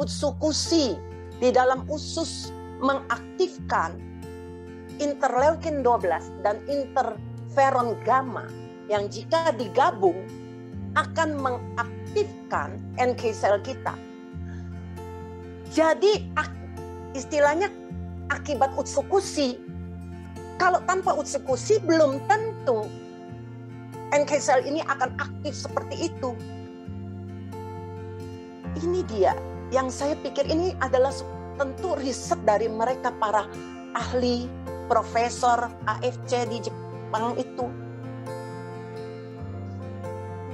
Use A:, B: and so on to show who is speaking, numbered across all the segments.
A: Utsukushi di dalam usus mengaktifkan interleukin 12 dan interferon gamma yang jika digabung akan mengaktifkan NK sel kita. Jadi istilahnya akibat Utsukushi. Kalau tanpa Utsukushi belum tentu NK sel ini akan aktif seperti itu. Ini dia yang saya pikir ini adalah tentu riset dari mereka para ahli, profesor AFC di Jepang itu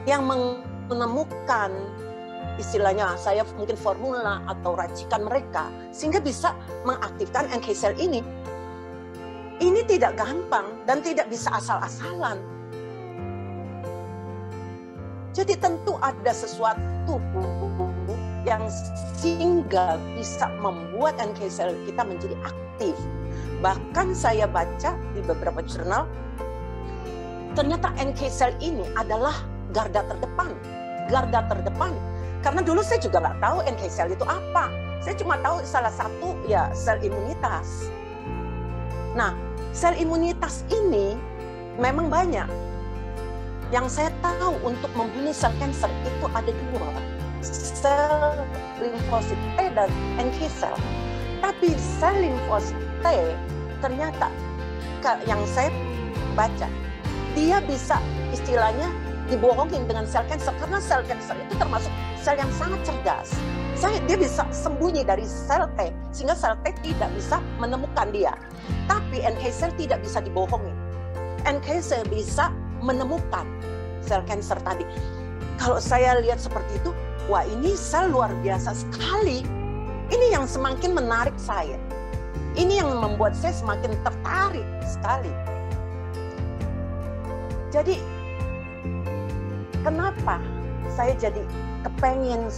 A: yang menemukan istilahnya saya mungkin formula atau racikan mereka sehingga bisa mengaktifkan NK sel ini. Ini tidak gampang dan tidak bisa asal-asalan. Jadi tentu ada sesuatu yang sehingga bisa membuat NK sel kita menjadi aktif. Bahkan saya baca di beberapa jurnal, ternyata NK sel ini adalah garda terdepan. Garda terdepan. Karena dulu saya juga nggak tahu NK sel itu apa. Saya cuma tahu salah satu ya sel imunitas. Nah, sel imunitas ini memang banyak. Yang saya tahu untuk membunuh sel kanker itu ada dua. Sel limfosit T dan NK sel. Tapi sel limfosit T ternyata yang saya baca, dia bisa istilahnya dibohongin dengan sel kanker karena sel kanker itu termasuk sel yang sangat cerdas. Dia bisa sembunyi dari sel T sehingga sel T tidak bisa menemukan dia. Tapi NK sel tidak bisa dibohongin. NK sel bisa menemukan sel kanker tadi. Kalau saya lihat seperti itu, wah ini sel luar biasa sekali. Ini yang semakin menarik saya. Ini yang membuat saya semakin tertarik sekali. Jadi kenapa saya jadi kepengen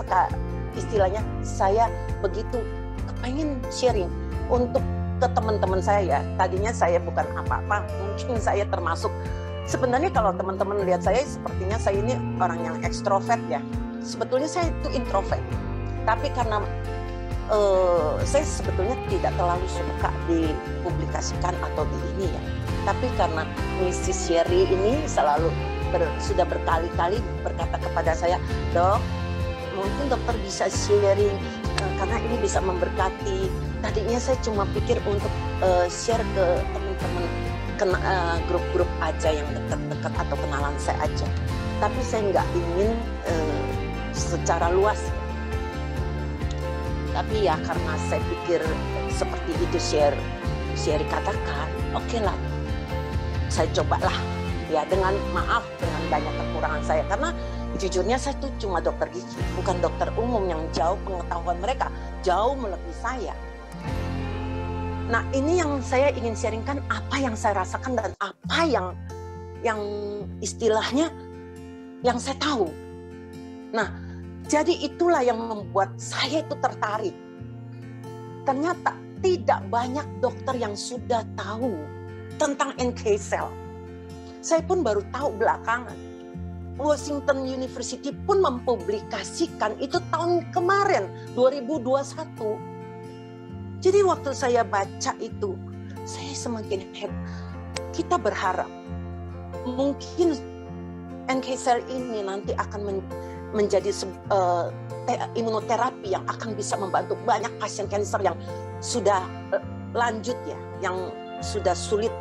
A: istilahnya saya begitu kepengen sharing untuk ke teman-teman saya. Tadinya saya bukan apa-apa, mungkin saya termasuk sebenarnya kalau teman-teman lihat saya sepertinya saya ini orang yang ekstrovert ya. Sebetulnya saya itu introvert. Tapi karena saya sebetulnya tidak terlalu suka dipublikasikan atau di ini ya. Tapi karena Mrs. Sherry ini selalu sudah berkali-kali berkata kepada saya, "Dok, mungkin dokter bisa sharing karena ini bisa memberkati." Tadinya saya cuma pikir untuk share ke teman-teman grup-grup aja yang dekat-dekat atau kenalan saya aja. Tapi saya nggak ingin secara luas. Tapi ya karena saya pikir seperti itu share katakan, oke lah, saya cobalah. Ya dengan maaf dengan banyak kekurangan saya karena jujurnya saya tuh cuma dokter gigi, bukan dokter umum yang jauh pengetahuan mereka jauh melebihi saya. Nah ini yang saya ingin sharingkan apa yang saya rasakan dan apa yang istilahnya yang saya tahu. Nah jadi itulah yang membuat saya itu tertarik. Ternyata tidak banyak dokter yang sudah tahu tentang NK cell. Saya pun baru tahu belakangan. Washington University pun mempublikasikan itu tahun kemarin, 2021. Jadi waktu saya baca itu, saya semakin hebat. Kita berharap mungkin NK cell ini nanti akan menjadi imunoterapi yang akan bisa membantu banyak pasien kanker yang sudah lanjut ya, yang sudah sulit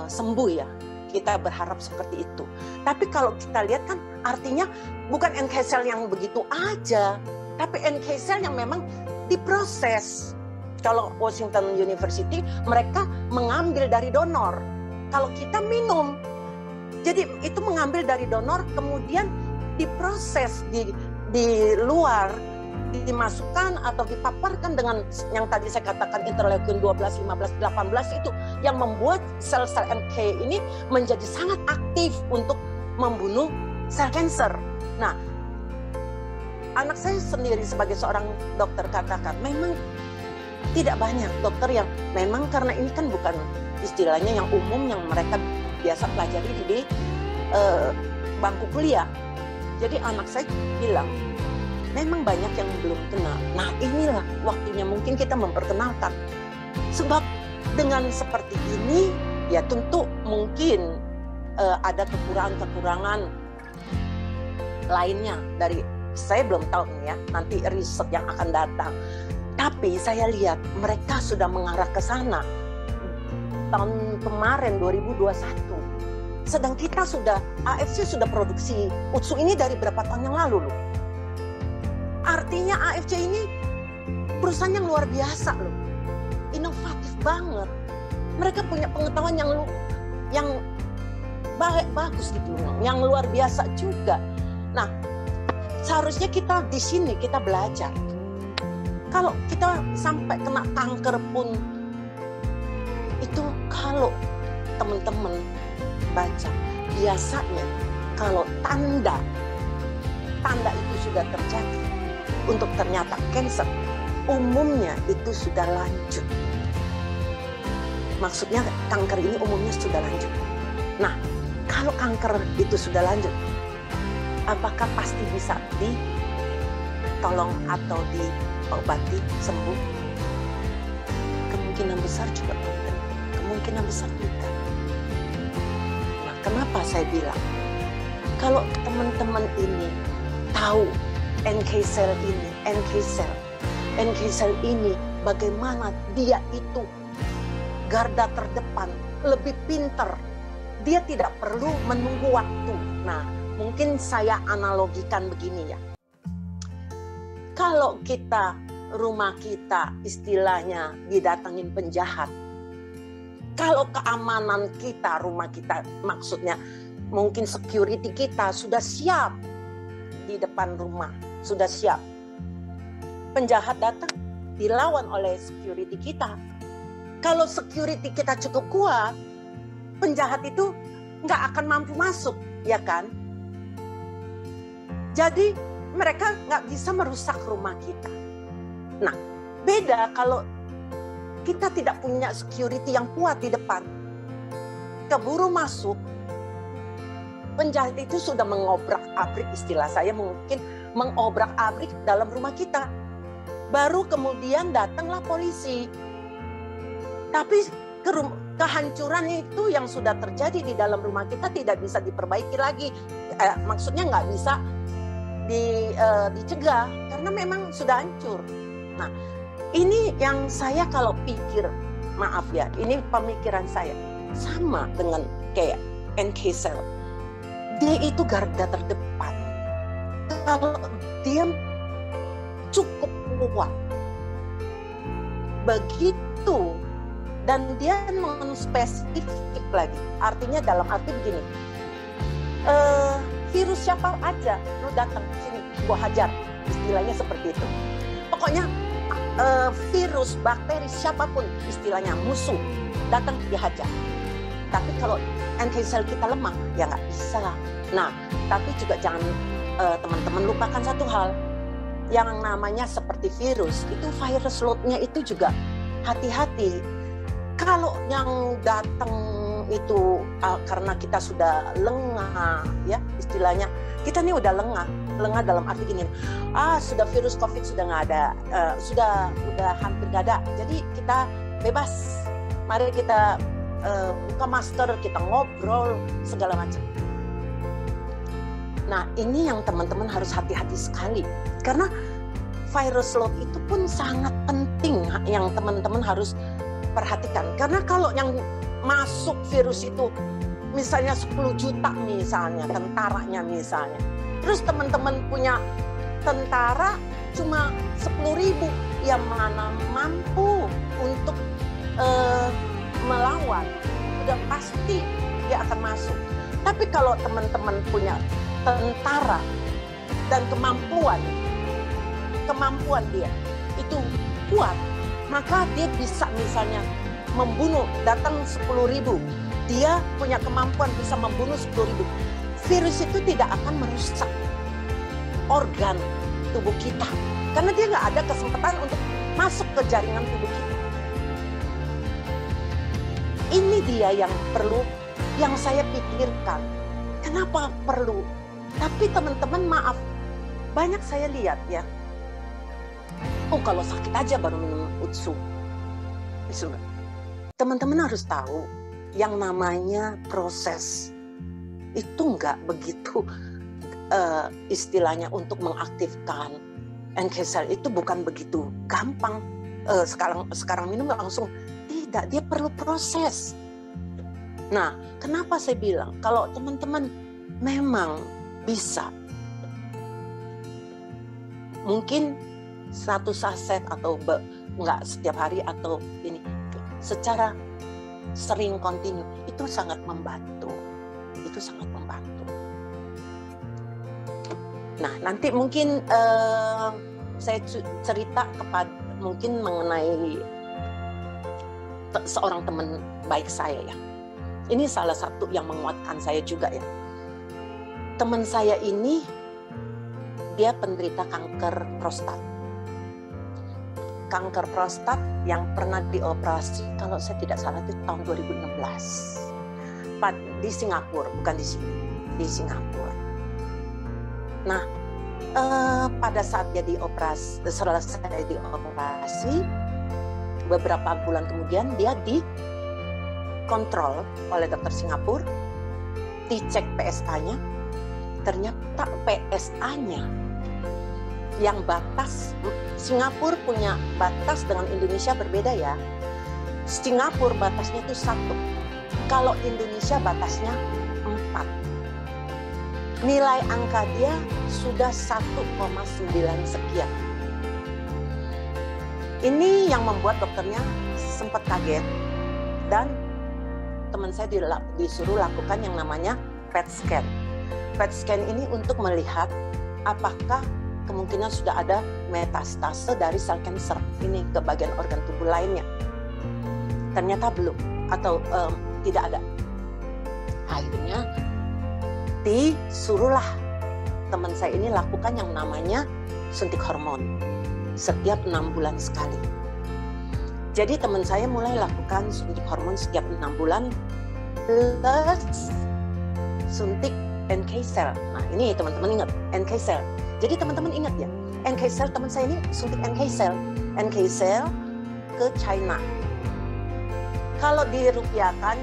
A: sembuh ya. Kita berharap seperti itu. Tapi kalau kita lihat kan artinya bukan NK cell yang begitu aja, tapi NK cell yang memang diproses. Kalau Washington University mereka mengambil dari donor. Kalau kita minum, jadi itu mengambil dari donor kemudian diproses di luar, dimasukkan atau dipaparkan dengan yang tadi saya katakan interleukin 12, 15, 18 itu yang membuat sel-sel NK ini menjadi sangat aktif untuk membunuh sel kanker. Nah, anak saya sendiri sebagai seorang dokter katakan memang tidak banyak dokter yang memang karena ini kan bukan istilahnya yang umum yang mereka biasa pelajari di bangku kuliah. Jadi anak saya bilang, memang banyak yang belum kenal. Nah, inilah waktunya mungkin kita memperkenalkan. Sebab dengan seperti ini, ya tentu mungkin ada kekurangan-kekurangan lainnya dari, saya belum tahu nih ya, nanti riset yang akan datang. Tapi saya lihat mereka sudah mengarah ke sana tahun kemarin 2021. Sedang kita sudah, AFC sudah produksi Utsu ini dari berapa tahun yang lalu loh. Artinya AFC ini perusahaan yang luar biasa loh. Inovatif banget. Mereka punya pengetahuan yang bagus gitu loh, yang luar biasa juga. Nah, seharusnya kita di sini kita belajar. Kalau kita sampai kena kanker pun, itu kalau teman-teman baca, biasanya kalau tanda itu sudah terjadi untuk ternyata kanker, umumnya itu sudah lanjut. Maksudnya kanker ini umumnya sudah lanjut. Nah, kalau kanker itu sudah lanjut, apakah pasti bisa ditolong atau diobati sembuh? Kemungkinan besar juga bukan. Kemungkinan besar tidak. Nah, kenapa saya bilang kalau teman-teman ini tahu NK cell ini bagaimana dia itu garda terdepan, lebih pintar. Dia tidak perlu menunggu waktu. Nah, mungkin saya analogikan begini ya. Kalau rumah kita istilahnya didatangin penjahat. Kalau keamanan kita, rumah kita, maksudnya mungkin security kita sudah siap di depan rumah, sudah siap. Penjahat datang, dilawan oleh security kita. Kalau security kita cukup kuat, penjahat itu nggak akan mampu masuk, ya kan? Jadi mereka nggak bisa merusak rumah kita. Nah, beda kalau kita tidak punya security yang kuat di depan. Keburu masuk, penjahat itu sudah mengobrak-abrik, istilah saya mungkin mengobrak-abrik dalam rumah kita. Baru kemudian datanglah polisi. Tapi kehancuran itu yang sudah terjadi di dalam rumah kita tidak bisa diperbaiki lagi. Maksudnya nggak bisa dicegah karena memang sudah hancur. Nah, ini yang saya kalau pikir, maaf ya, ini pemikiran saya sama dengan kayak NK cell. Dia itu garda terdepan. Kalau dia cukup kuat, begitu. Dan dia non-spesifik lagi. Artinya dalam arti begini. Virus siapa aja, lu datang ke sini, gua hajar. Istilahnya seperti itu. Pokoknya virus, bakteri, siapapun istilahnya musuh, datang dihajar. Tapi kalau NK cell kita lemah, ya nggak bisa. Nah, tapi juga jangan teman-teman lupakan satu hal. Yang namanya seperti virus, itu virus load-nya itu juga hati-hati. Kalau yang datang itu karena kita sudah lengah, ya istilahnya kita nih udah lengah dalam arti gini, sudah virus COVID sudah nggak ada, udah hampir nggak ada, jadi kita bebas, mari kita buka masker, kita ngobrol segala macam. Nah, ini yang teman-teman harus hati-hati sekali, karena virus load itu pun sangat penting yang teman-teman harus perhatikan. Karena kalau yang masuk virus itu misalnya 10 juta misalnya, tentaranya misalnya. Terus teman-teman punya tentara cuma 10.000, yang mana mampu untuk melawan. Udah pasti dia akan masuk. Tapi kalau teman-teman punya tentara dan kemampuan dia itu kuat, maka dia bisa misalnya membunuh, datang 10.000, dia punya kemampuan bisa membunuh 10.000. Virus itu tidak akan merusak organ tubuh kita, karena dia nggak ada kesempatan untuk masuk ke jaringan tubuh kita. Ini dia yang perlu, yang saya pikirkan. Kenapa perlu? Tapi teman-teman maaf, banyak saya lihat ya, oh kalau sakit aja baru minum Utsu. Teman-teman harus tahu, yang namanya proses itu nggak begitu istilahnya untuk mengaktifkan NK cell itu bukan begitu gampang. Sekarang minum langsung, tidak, dia perlu proses. Nah, kenapa saya bilang kalau teman-teman memang bisa, mungkin 1 saset atau enggak setiap hari atau ini, secara sering kontinu, itu sangat membantu. Itu sangat membantu. Nah, nanti mungkin saya cerita kepada mungkin mengenai seorang teman baik saya ya. Ini salah satu yang menguatkan saya juga ya. Teman saya ini dia penderita kanker prostat. Kanker prostat yang pernah dioperasi, kalau saya tidak salah itu tahun 2016. Di Singapura, bukan di sini, di Singapura. Nah, pada saat dia dioperasi, selesai dioperasi, beberapa bulan kemudian dia dikontrol oleh dokter Singapura, dicek PSA-nya, ternyata PSA-nya yang batas, Singapura punya batas dengan Indonesia berbeda ya. Singapura batasnya itu 1, kalau Indonesia batasnya 4. Nilai angka dia sudah 1,9 sekian. Ini yang membuat dokternya sempat kaget, dan teman saya disuruh lakukan yang namanya PET scan. PET scan ini untuk melihat apakah kemungkinan sudah ada metastase dari sel kanker ini ke bagian organ tubuh lainnya. Ternyata belum, atau tidak ada. Akhirnya disuruhlah teman saya ini lakukan yang namanya suntik hormon setiap 6 bulan sekali. Jadi teman saya mulai lakukan suntik hormon setiap 6 bulan plus suntik NK cell. Nah, ini teman-teman ingat, NK cell. Jadi teman-teman ingat ya, NK cell teman saya ini suntik NK cell ke China. Kalau dirupiahkan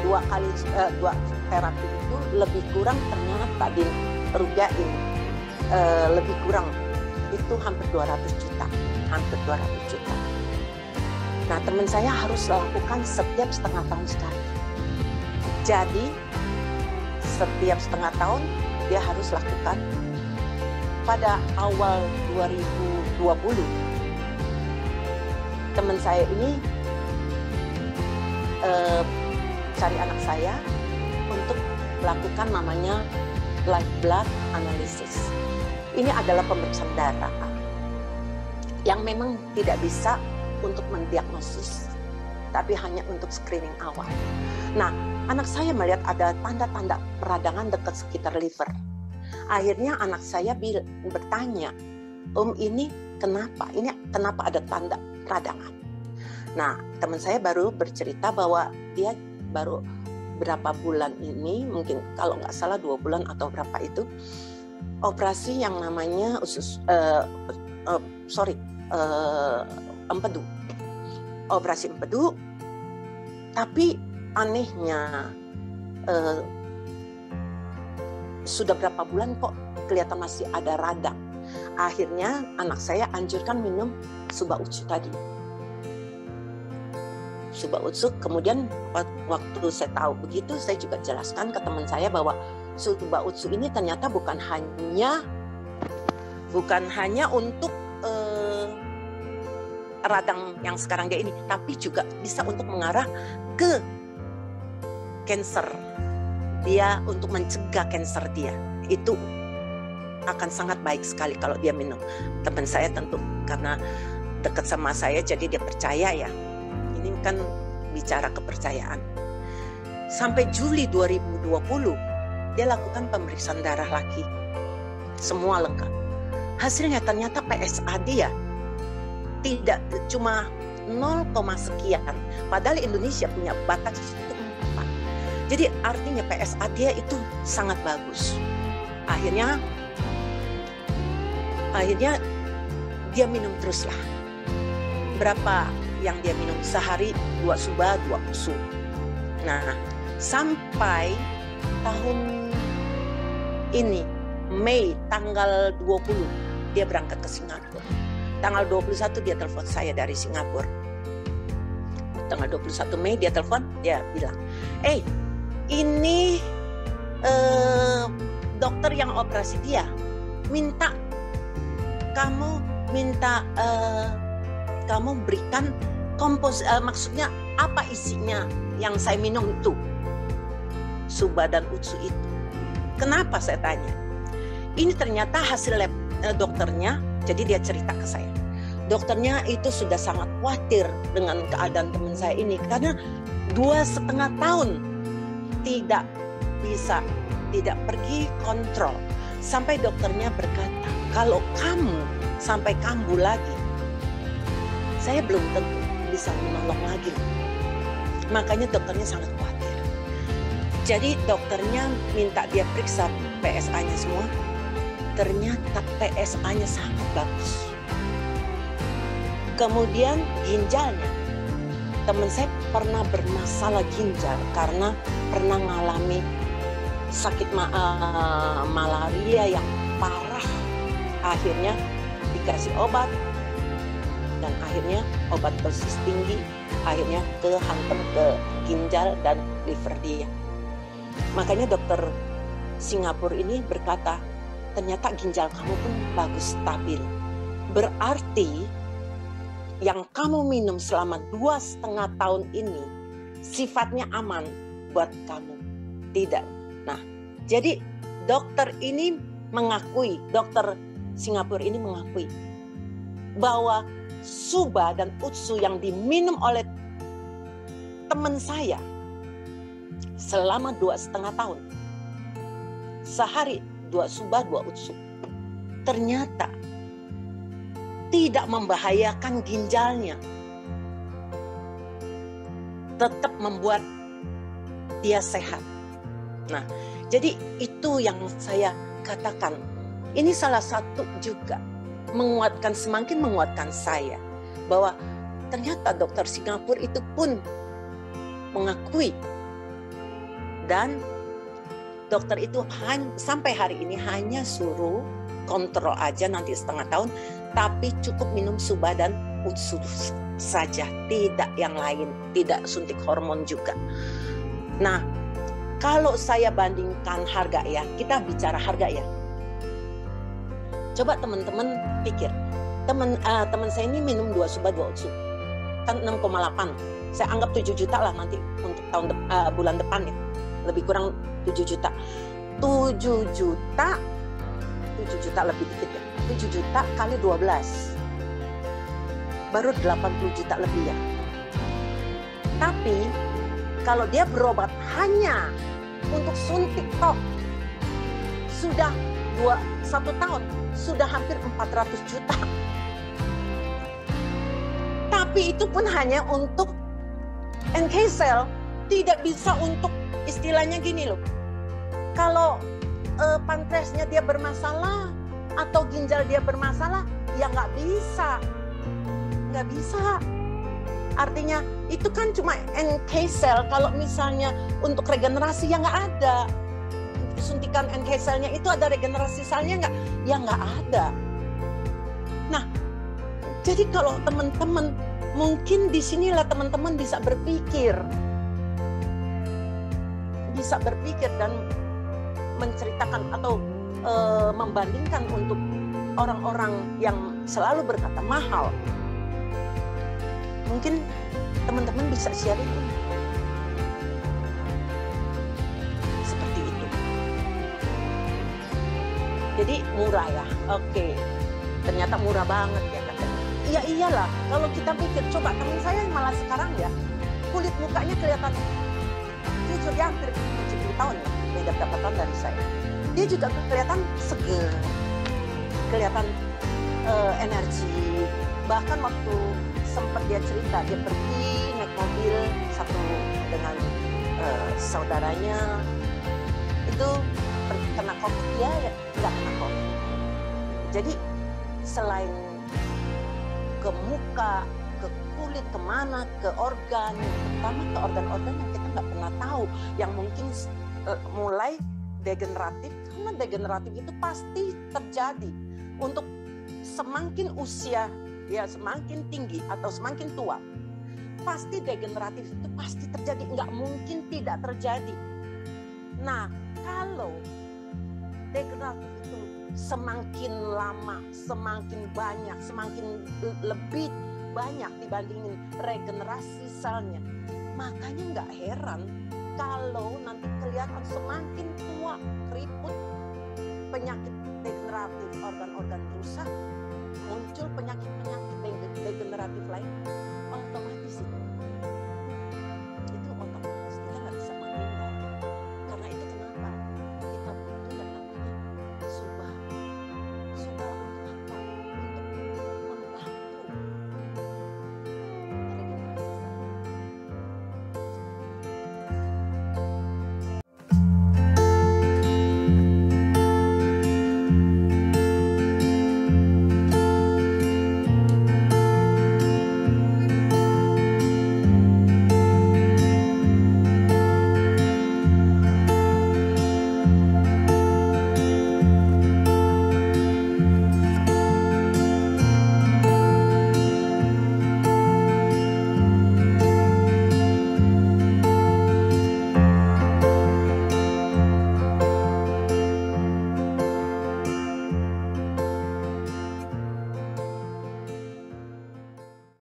A: 2 terapi itu lebih kurang, ternyata dirupiahin lebih kurang itu hampir 200 juta. Nah, teman saya harus lakukan setiap setengah tahun sekali. Jadi setiap setengah tahun dia harus lakukan. Pada awal 2020 teman saya ini cari anak saya untuk melakukan namanya live blood analysis. Ini adalah pemeriksaan darah yang memang tidak bisa untuk mendiagnosis, tapi hanya untuk screening awal. Nah, anak saya melihat ada tanda-tanda peradangan dekat sekitar liver. Akhirnya anak saya bertanya, Om, ini kenapa? Ini kenapa ada tanda peradangan? Nah, teman saya baru bercerita bahwa dia baru berapa bulan ini, mungkin kalau nggak salah 2 bulan atau berapa itu, operasi yang namanya empedu. Operasi empedu, tapi anehnya sudah berapa bulan kok kelihatan masih ada radang. Akhirnya anak saya anjurkan minum Suba Utsu tadi. Suba Utsu, kemudian waktu saya tahu begitu, saya juga jelaskan ke teman saya bahwa Suba Utsu ini ternyata bukan hanya untuk radang yang sekarang dia ini, tapi juga bisa untuk mengarah ke kanker. Dia untuk mencegah kanker dia. Itu akan sangat baik sekali kalau dia minum. Teman saya tentu karena dekat sama saya jadi dia percaya ya. Ini kan bicara kepercayaan. Sampai Juli 2020 dia lakukan pemeriksaan darah lagi. Semua lengkap. Hasilnya ternyata PSA dia tidak cuma 0, sekian. Padahal Indonesia punya batas itu 4. Jadi artinya PSA dia itu sangat bagus. Akhirnya Akhirnya dia minum teruslah. Berapa yang dia minum? Sehari 2 suba, 2 usu. Nah, sampai tahun ini, Mei tanggal 20, dia berangkat ke Singapura. Tanggal 21 dia telepon saya dari Singapura. Tanggal 21 Mei dia telepon, dia bilang, ini dokter yang operasi dia minta kamu berikan kompos, maksudnya apa isinya yang saya minum itu, suba dan utsu itu. Kenapa saya tanya? Ini ternyata hasil lab dokternya. Jadi dia cerita ke saya, dokternya itu sudah sangat khawatir dengan keadaan teman saya ini karena 2,5 tahun tidak pergi kontrol, sampai dokternya berkata, kalau kamu sampai kambuh lagi, saya belum tentu bisa menolong lagi. Makanya dokternya sangat khawatir. Jadi dokternya minta dia periksa PSA-nya semua. Ternyata PSA-nya sangat bagus. Kemudian ginjalnya. Teman saya pernah bermasalah ginjal karena pernah mengalami sakit malaria yang parah. Akhirnya dikasih obat. Dan akhirnya obat dosis tinggi, akhirnya kehantam ke ginjal dan liver dia. Makanya dokter Singapura ini berkata, ternyata ginjal kamu pun bagus, stabil. Berarti yang kamu minum selama 2,5 tahun ini sifatnya aman buat kamu. Tidak. Nah, jadi dokter ini mengakui, dokter Singapura ini mengakui bahwa suba dan utsu yang diminum oleh teman saya selama 2,5 tahun, sehari 2 suba 2 utsu, ternyata tidak membahayakan ginjalnya, tetap membuat dia sehat. Nah, jadi itu yang saya katakan, ini salah satu juga semakin menguatkan saya bahwa ternyata dokter Singapura itu pun mengakui, dan dokter itu sampai hari ini hanya suruh kontrol aja nanti 1,5 tahun, tapi cukup minum suba dan utsu saja, tidak yang lain, tidak suntik hormon juga. Nah, kalau saya bandingkan harga ya, kita bicara harga ya. Coba teman-teman pikir, teman saya ini minum 2 suba 2 utsu, kan 6,8. Saya anggap 7 juta lah nanti untuk bulan depan ya, lebih kurang 7 juta. 7 juta lebih dikit ya. 7 juta kali 12, baru 80 juta lebih ya. Tapi kalau dia berobat hanya untuk suntik tok, sudah 1 tahun, sudah hampir 400 juta. Tapi itu pun hanya untuk NK cell, tidak bisa untuk istilahnya gini loh. Kalau pankreasnya dia bermasalah atau ginjal dia bermasalah, ya nggak bisa. Artinya itu kan cuma NK cell. Kalau misalnya untuk regenerasi ya nggak ada. Suntikan NK cell-nya itu ada regenerasi selnya nggak? Ya nggak ada. Nah, jadi kalau teman-teman, mungkin disinilah teman-teman bisa berpikir dan menceritakan atau membandingkan untuk orang-orang yang selalu berkata mahal. Mungkin teman-teman bisa sharing seperti itu. Jadi murah ya, oke. Ternyata murah banget ya katanya. Iya iyalah, kalau kita pikir, coba teman saya malah sekarang ya, kulit mukanya kelihatan, jujur dia hampir 70 tahun ya, beda berapa tahun dari saya. Dia juga kelihatan seger, kelihatan energi. Bahkan waktu sempat dia cerita, dia pergi naik mobil satu dengan saudaranya, itu kena COVID, dia ya nggak kena COVID. Jadi selain ke muka, ke kulit, kemana, ke organ, terutama ke organ-organ yang kita nggak pernah tahu, yang mungkin mulai degeneratif, karena degeneratif itu pasti terjadi. Untuk semakin usia, ya semakin tinggi atau semakin tua, pasti degeneratif itu pasti terjadi, nggak mungkin tidak terjadi. Nah, kalau degeneratif itu semakin lama, semakin banyak, semakin lebih banyak dibandingin regenerasi selnya, makanya nggak heran kalau nanti kelihatan semakin tua, keriput, penyakit degeneratif, organ-organ rusak, muncul penyakit-penyakit